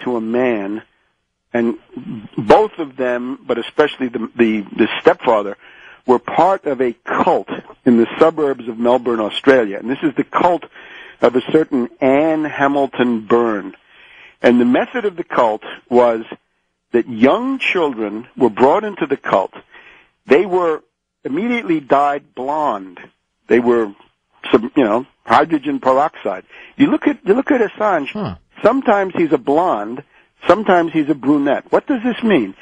to a man, and both of them, but especially the stepfather, were part of a cult in the suburbs of Melbourne, Australia. And this is the cult of a certain Anne Hamilton Byrne. And the method of the cult was that young children were brought into the cult. They were immediately dyed blonde. They were, hydrogen peroxide. You look at Assange. Huh. Sometimes he's a blonde. Sometimes he's a brunette. What does this mean?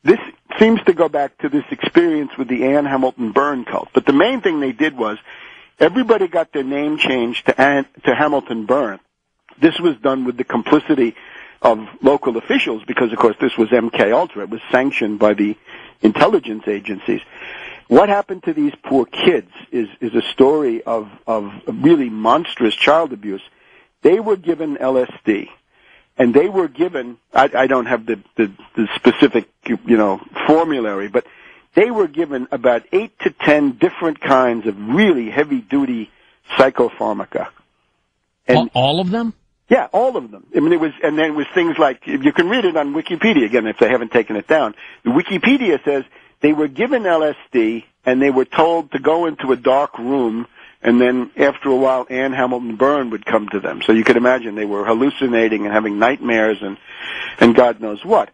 This seems to go back to this experience with the Anne Hamilton Byrne cult. But the main thing they did was everybody got their name changed to Hamilton Byrne. This was done with the complicity of local officials because, of course, this was MK Ultra. It was sanctioned by the intelligence agencies. What happened to these poor kids is a story of really monstrous child abuse. They were given LSD. And they were given, I don't have the specific, formulary, but they were given about 8 to 10 different kinds of really heavy-duty psychopharmaca. And all of them? Yeah, all of them. I mean, and then it was things like, you can read it on Wikipedia, again, if they haven't taken it down. The Wikipedia says they were given LSD, and they were told to go into a dark room, and then after a while, Anne Hamilton Byrne would come to them. So you could imagine they were hallucinating and having nightmares and God knows what.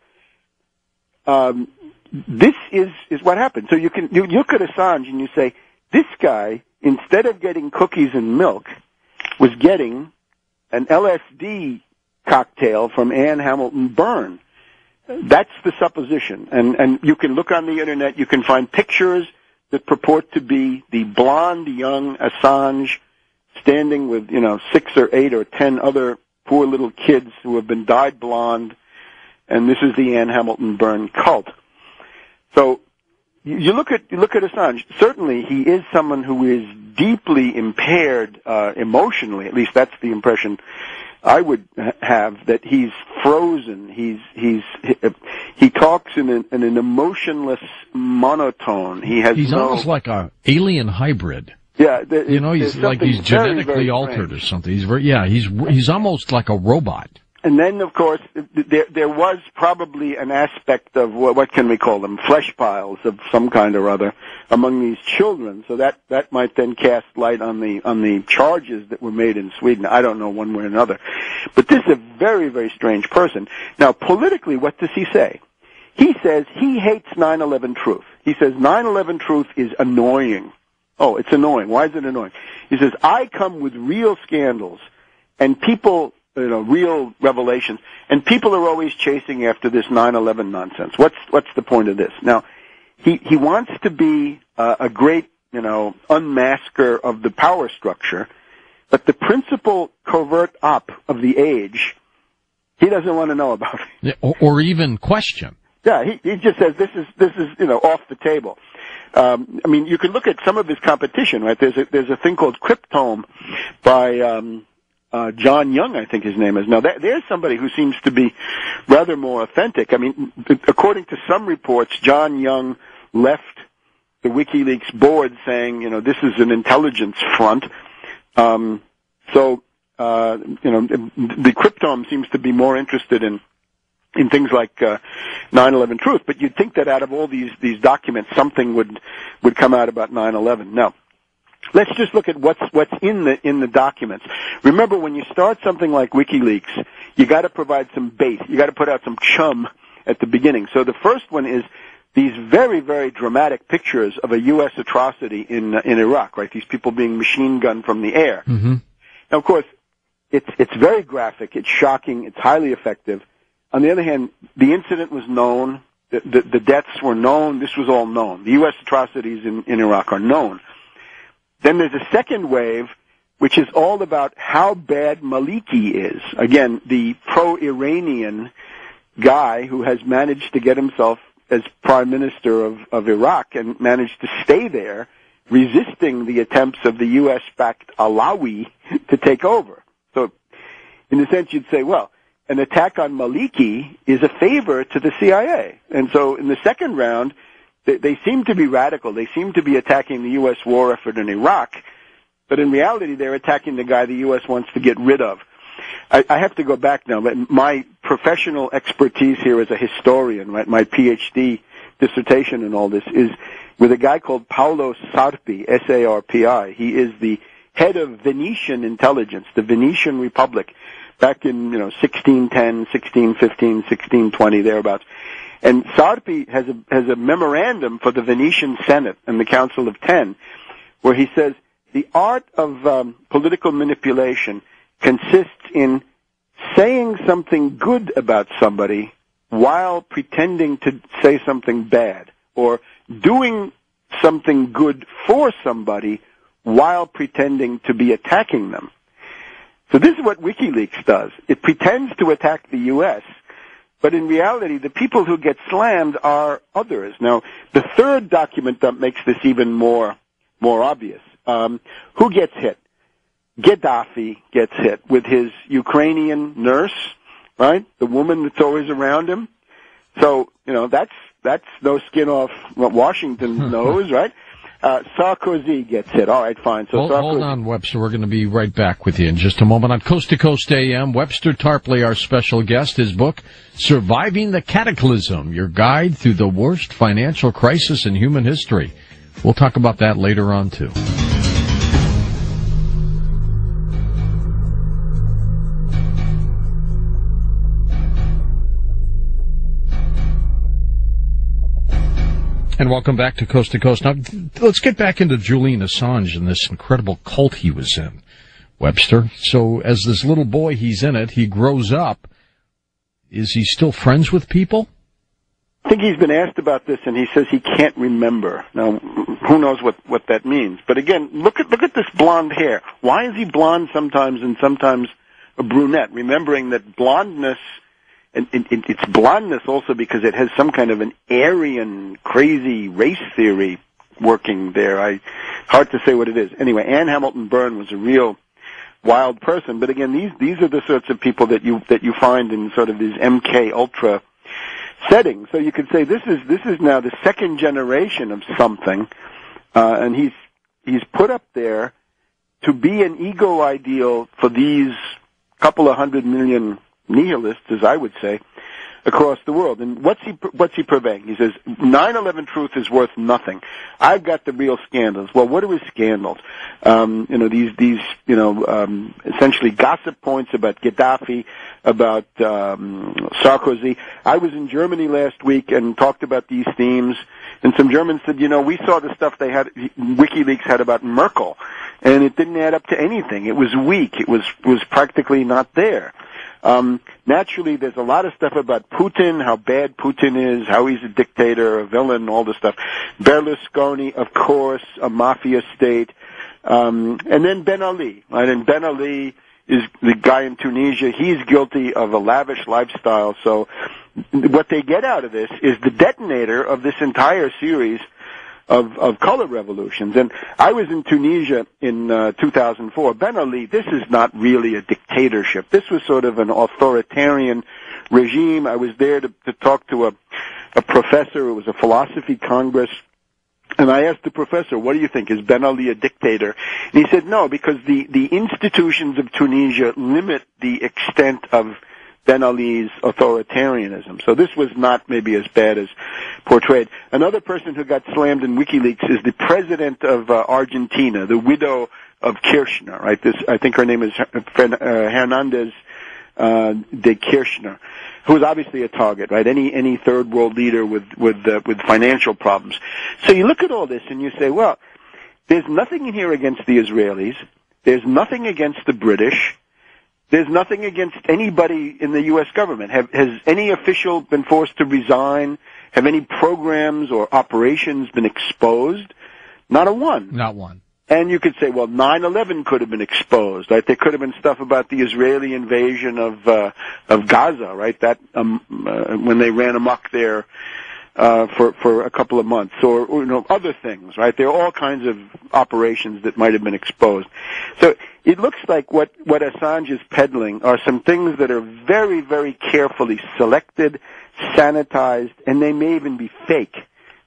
This is what happened. So you look at Assange and you say, this guy, instead of getting cookies and milk, was getting an LSD cocktail from Anne Hamilton Byrne. That's the supposition. And you can look on the internet, you can find pictures that purport to be the blonde young Assange standing with, 6 or 8 or 10 other poor little kids who have been dyed blonde, and this is the Anne Hamilton Byrne cult. So you look at Assange. Certainly, he is someone who is deeply impaired emotionally. At least that's the impression I would have, that he's frozen. He talks in an emotionless monotone. He's almost like a alien hybrid. Yeah, he's like he's genetically very altered strange. or something. He's almost like a robot. And then, of course, there was probably an aspect of what can we call them, flesh piles of some kind or other among these children. So that might then cast light on the charges that were made in Sweden. I don't know one way or another, but this is a very, very strange person. Now, politically, what does he say? He says he hates 9/11 Truth. He says 9/11 Truth is annoying. Oh, it's annoying. Why is it annoying? He says, I come with real scandals and people, real revelations, and people are always chasing after this 9/11 nonsense. What's the point of this? Now, he wants to be a great, unmasker of the power structure, but the principal covert op of the age, he doesn't want to know about it. Or even question. Yeah, he just says this is off the table. You can look at some of his competition, right? There's a thing called Cryptome by John Young, I think his name is. Now, there's somebody who seems to be rather more authentic. I mean, according to some reports, John Young left the WikiLeaks board saying, this is an intelligence front. The Cryptome seems to be more interested in things like 9/11 Truth, but you'd think that out of all these documents, something would come out about 9/11. Now, let's just look at what's in the documents. Remember, when you start something like WikiLeaks, you got to provide some bait. You got to put out some chum at the beginning. So the first one is these very, very dramatic pictures of a U.S. atrocity in Iraq, right? These people being machine gunned from the air. Mm-hmm. Now, of course, it's very graphic. It's shocking. It's highly effective. On the other hand, the incident was known. The deaths were known. This was all known. The U.S. atrocities in Iraq are known. Then there's a second wave, which is all about how bad Maliki is. Again, the pro-Iranian guy who has managed to get himself as prime minister of Iraq and managed to stay there, resisting the attempts of the U.S.-backed Alawi to take over. So, in a sense, you'd say, well, an attack on Maliki is a favor to the CIA. And so in the second round, they seem to be radical. They seem to be attacking the U.S. war effort in Iraq, but in reality, they're attacking the guy the U.S. wants to get rid of. I have to go back now. My professional expertise here as a historian, right? My PhD dissertation and all this is with a guy called Paolo Sarpi, S-A-R-P-I. He is the head of Venetian intelligence, the Venetian Republic, back in 1610, 1615, 1620, thereabouts. And Sarpi has a memorandum for the Venetian Senate and the Council of Ten, where he says the art of political manipulation consists in saying something good about somebody while pretending to say something bad, or doing something good for somebody while pretending to be attacking them. So this is what WikiLeaks does. It pretends to attack the U.S., but in reality, the people who get slammed are others. Now, the third document that makes this even more obvious. Who gets hit? Gaddafi gets hit with his Ukrainian nurse, right? The woman that's always around him. So, that's no skin off Washington's nose, right? Sarkozy gets hit. All right, fine. So hold on, Webster. We're going to be right back with you in just a moment on Coast to Coast AM. Webster Tarpley, our special guest. His book, Surviving the Cataclysm, Your Guide Through the Worst Financial Crisis in Human History. We'll talk about that later on, too. And welcome back to Coast. Now, let's get back into Julian Assange and this incredible cult he was in, Webster. So, as this little boy, he's in it, he grows up. Is he still friends with people? I think he's been asked about this, and he says he can't remember. Now, who knows what that means? But again, look at this blonde hair. Why is he blonde sometimes and sometimes a brunette? Remembering that blondness, and it's blondness also because it has some kind of an Aryan, crazy race theory working there. Hard to say what it is. Anyway, Anne Hamilton Byrne was a real wild person. But again, these are the sorts of people that you find in sort of these MK Ultra settings. So you could say this is now the second generation of something, and he's put up there to be an ego ideal for these couple of 100 million nihilists, as I would say, across the world. And what's he purveying? He says 9/11 truth is worth nothing. I've got the real scandals. Well, what are his scandals? These essentially gossip points about Gaddafi, about Sarkozy. I was in Germany last week and talked about these themes, and some Germans said, we saw the stuff WikiLeaks had about Merkel, and it didn't add up to anything. It was weak. It was practically not there. Naturally, there's a lot of stuff about Putin, how bad Putin is, how he's a dictator, a villain, all this stuff. Berlusconi, of course, a mafia state. And then Ben Ali, right? And Ben Ali is the guy in Tunisia. He's guilty of a lavish lifestyle. So what they get out of this is the detonator of this entire series of color revolutions. And I was in Tunisia in 2004. Ben Ali, this is not really a dictatorship. This was sort of an authoritarian regime. I was there to talk to a professor. It was a philosophy congress. And I asked the professor, what do you think? Is Ben Ali a dictator? And he said, no, because the institutions of Tunisia limit the extent of Ben Ali's authoritarianism. So this was not maybe as bad as portrayed. Another person who got slammed in WikiLeaks is the president of Argentina, the widow of Kirchner, right? I think her name is Hernandez de Kirchner, who is obviously a target, right? Any third world leader with financial problems. So you look at all this and you say, well, there's nothing in here against the Israelis. There's nothing against the British. There's nothing against anybody in the U.S. government. Has any official been forced to resign? Have any programs or operations been exposed? Not a one. Not one. And you could say, well, 9/11 could have been exposed, right? There could have been stuff about the Israeli invasion of Gaza, right? That when they ran amok there for a couple of months, or other things, right? There are all kinds of operations that might have been exposed. So it looks like what Assange is peddling are some things that are very, very carefully selected, sanitized, and they may even be fake.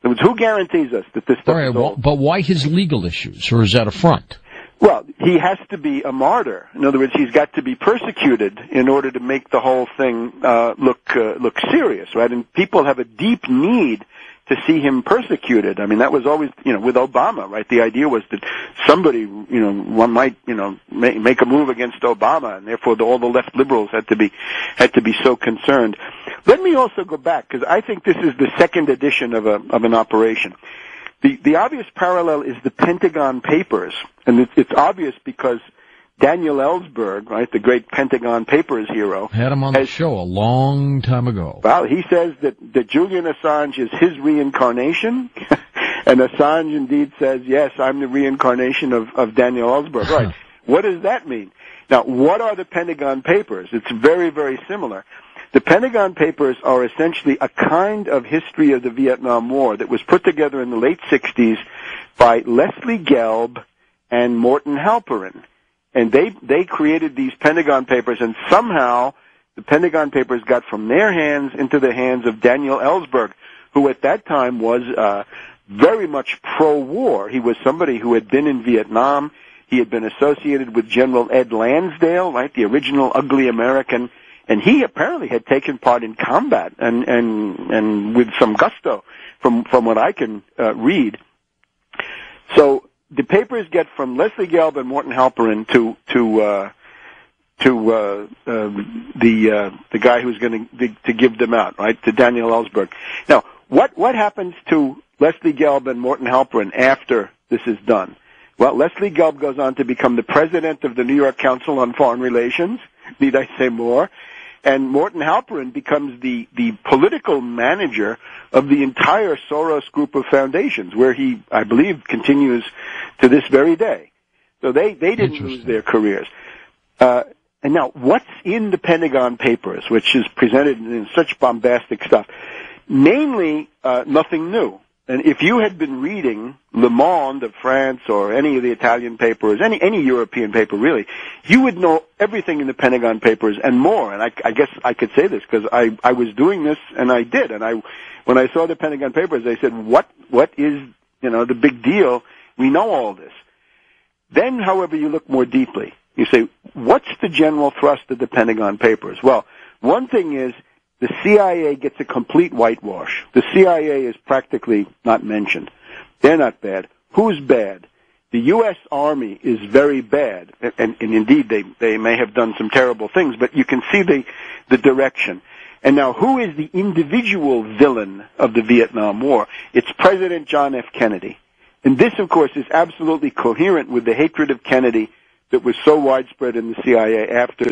In other words, who guarantees us that this stuff is all... But why his legal issues, or is that a front? Well, he has to be a martyr. In other words, he's got to be persecuted in order to make the whole thing look serious, right? And people have a deep need to see him persecuted. I mean, that was always, with Obama, right? The idea was that somebody, one might, make a move against Obama, and therefore all the left liberals had to be so concerned. Let me also go back, because I think this is the second edition of an operation. The obvious parallel is the Pentagon Papers, and it's obvious because Daniel Ellsberg, right, the great Pentagon Papers hero, had him on the show a long time ago. Well, he says that Julian Assange is his reincarnation, and Assange indeed says, yes, I'm the reincarnation of Daniel Ellsberg. Right. What does that mean? Now, what are the Pentagon Papers? It's very, very similar. The Pentagon Papers are essentially a kind of history of the Vietnam War that was put together in the late 60s by Leslie Gelb and Morton Halperin. And they created these Pentagon Papers, and somehow the Pentagon Papers got from their hands into the hands of Daniel Ellsberg, who at that time was very much pro-war. He was somebody who had been in Vietnam. He had been associated with General Ed Lansdale, right, the original ugly American, and he apparently had taken part in combat and with some gusto from what I can read. So the papers get from Leslie Gelb and Morton Halperin to the guy who's going to give them out, right, to Daniel Ellsberg. Now, what happens to Leslie Gelb and Morton Halperin after this is done? Well, Leslie Gelb goes on to become the president of the New York Council on Foreign Relations. Need I say more? And Morton Halperin becomes the political manager of the entire Soros group of foundations, where he, I believe, continues to this very day. So they didn't lose their careers. And now, what's in the Pentagon Papers, which is presented in such bombastic stuff? Mainly, nothing new. And if you had been reading Le Monde of France or any of the Italian papers, any European paper really, you would know everything in the Pentagon Papers and more. And I guess I could say this because I was doing this and I did. And when I saw the Pentagon Papers, I said, what is, the big deal? We know all this. Then, however, you look more deeply. You say, what's the general thrust of the Pentagon Papers? Well, one thing is, the CIA gets a complete whitewash. The CIA is practically not mentioned. They're not bad. Who's bad? The U.S. Army is very bad, and indeed they may have done some terrible things, but you can see the direction. And now, who is the individual villain of the Vietnam War? It's President John F. Kennedy. And this, of course, is absolutely coherent with the hatred of Kennedy that was so widespread in the CIA after